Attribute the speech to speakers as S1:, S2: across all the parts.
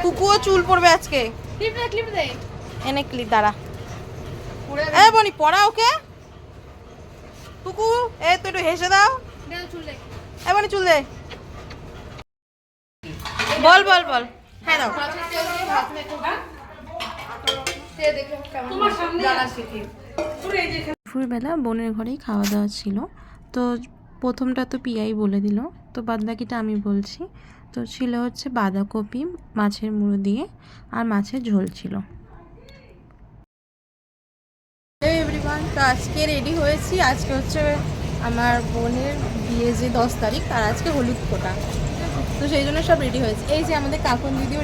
S1: কুকুও চুল পড়বে আজকে। এনে ক্লিপ দাঁড়া। এ বনি পড়া ওকে। কুকু এ তুই একটু হেসে দাও। এ বনি চুল দে। বল বল বল। হ্যাঁ দাও। দুপুরবেলা বোনের ঘরেই খাওয়া দাওয়া ছিল। তো প্রথমটা তো পিয়াই বলে দিল, তো বাদবাকিটা আমি বলছি। তো ছিল হচ্ছে বাঁধাকপি মাছের মুড়ো দিয়ে, আর মাছের ঝোল ছিল। এভরিওয়ান, তো আজকে রেডি হয়েছি। আজকে হচ্ছে আমার বোনের বিয়ে, যে 10 তারিখ, তার আজকে হলুদ ফোঁটা। তো সেই জন্য সব রেডি হয়েছে। এই যে আমাদের কাকুন দিদিও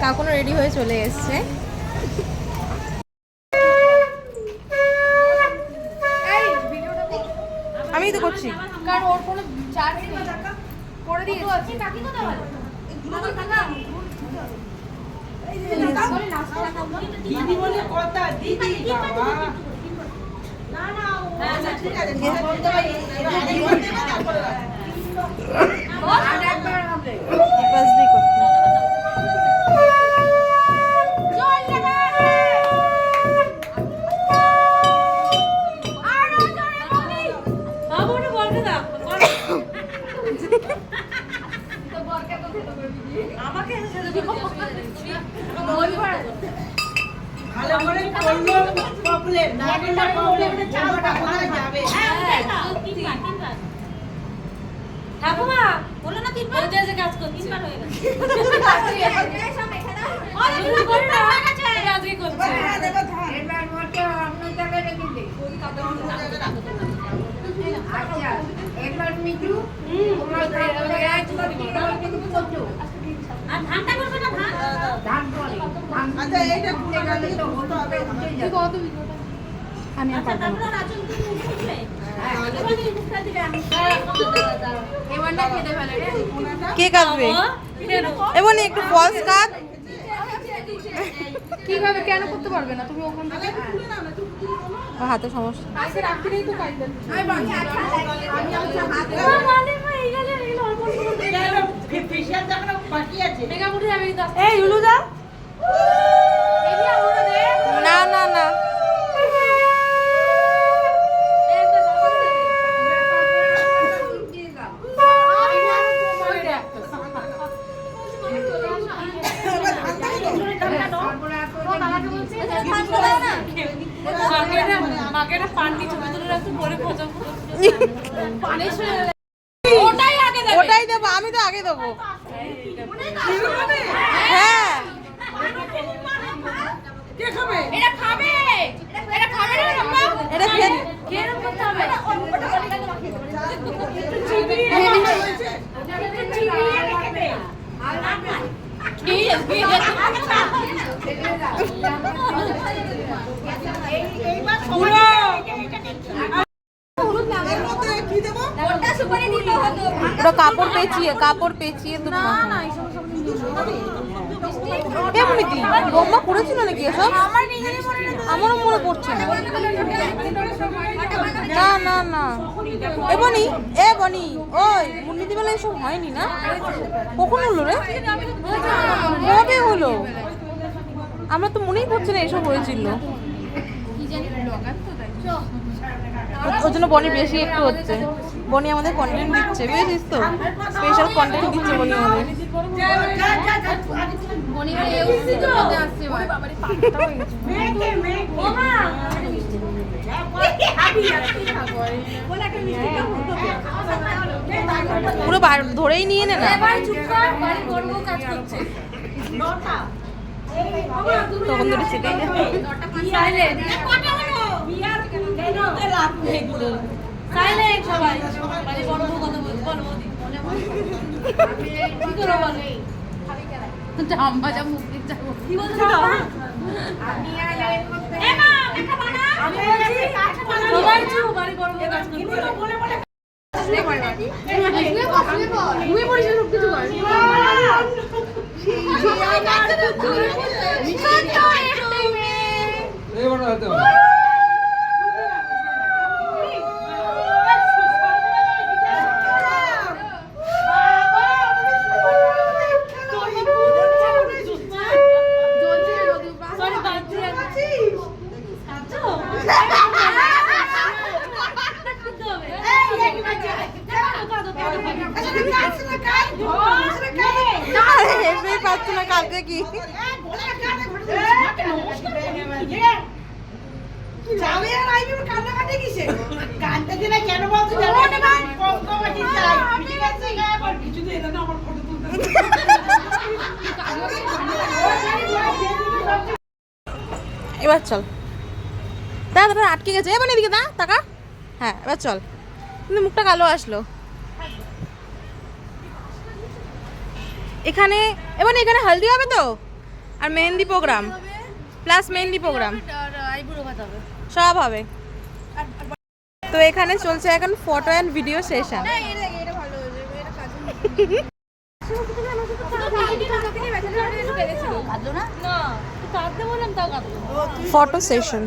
S1: কাকুনও রেডি হয়ে চলে এসছে। আমি তো করছি, কারণ ওর কোনো চার্জ নেই। করে দিয়ে আছে কাকি কথা বলে দিদি বলে কথা দিদি বাবা না না ঠিক আছে বলতে পারি আর একবার হবে বাস দি করতে ভালো করে করলো প্রবলেম না করলে প্রবলেমে চালটা কোথায় যাবে। ঠাকুমা বলো না তিনবার ওই যে কাজ করছি, তিনবার হয়ে গেছে। আজকে করছে এবার মোটে অন্য জায়গায় রেখে দে, কোন কাটা অন্য জায়গায় রাখো। আচ্ছা এবার মিঠু তোমার জায়গায় আছে কিন্তু করছো আর ধানটা করবে না, ধান করে। আচ্ছা এইটা পুরো গেলে তো হতো হবে। ঠিক কত ভিডিওটা আমি আর পারবো না। রাজন তুমি উঠবে হ্যাঁ আগে মুখটা দিবে। আমি এবারটা খেতে ফেলে রে। কে কাটবে এবং একটু ফলস কাট কিভাবে কেন করতে পারবে না তুমি? ওখান থেকে খুলে নাও না, তুমি হাতে সমস্যা আইসে রাখতে নেই তো কাইবেন। আমি বাচ্চা আমি হাতে মানে এই গেলে এগুলো অল্প অল্প করে গেল ফেশিয়াল যখন বাকি আছে মেগা মুড়ি আমি 10 এই ইলু দা এগুলা ওড়া দে না না না ওটাই দেবো, আমি তো আগে দেবো। হ্যাঁ এটা কাপড় পেঁচিয়ে তো কেমনি কি বোম্মা করেছিল নাকি এসব? আমারও মনে পড়ছে না। না না না এ বনি ওই মুন্নিদি বেলা এসব হয়নি না? কখন হলো রে? কবে হলো? আমার তো মনেই পড়ছে না এসব হয়েছিল। ওর জন্য বনি বেশি একটু হচ্ছে। বনি আমাদের কন্টেন্ট দিচ্ছে, বুঝেছিস তো? স্পেশাল কন্টেন্ট দিচ্ছে বনি আমাদের। পুরো ধরেই নিয়ে নে না। তখন ধরে সেটাই
S2: পারছো না কালকে কি এবার চল দাদা দাদা আটকে গেছে এবার এদিকে দা টাকা হ্যাঁ এবার চল কিন্তু মুখটা কালো আসলো এখানে এবার এখানে হলদি হবে তো আর mehendi program plus mehendi program সব হবে তো এখানে চলছে এখন photo and video session photo session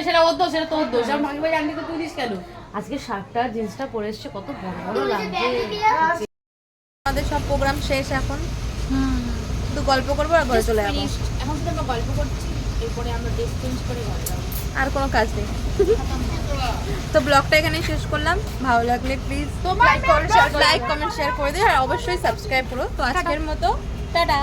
S3: সেটা ওর দোষ সেটা তোর দোষ আর মাকে ভাই আন্টি তো তুই দিস কেন আজকে শার্টটা জিন্সটা পরে এসছে কত বড় বড় লাগছে
S2: আমাদের সব প্রোগ্রাম শেষ এখন তো গল্প করবো আর ঘরে চলে যাবো
S3: এখন শুধু আমরা গল্প করছি এরপরে আমরা ড্রেস চেঞ্জ করে ঘরে যাবো
S2: আর কোনো কাজ নেই তো ব্লগটা এখানে শেষ করলাম ভালো লাগলে প্লিজ লাইক কমেন্ট শেয়ার করে দিও আর অবশ্যই সাবস্ক্রাইব করো তো আজকের মতো টাটা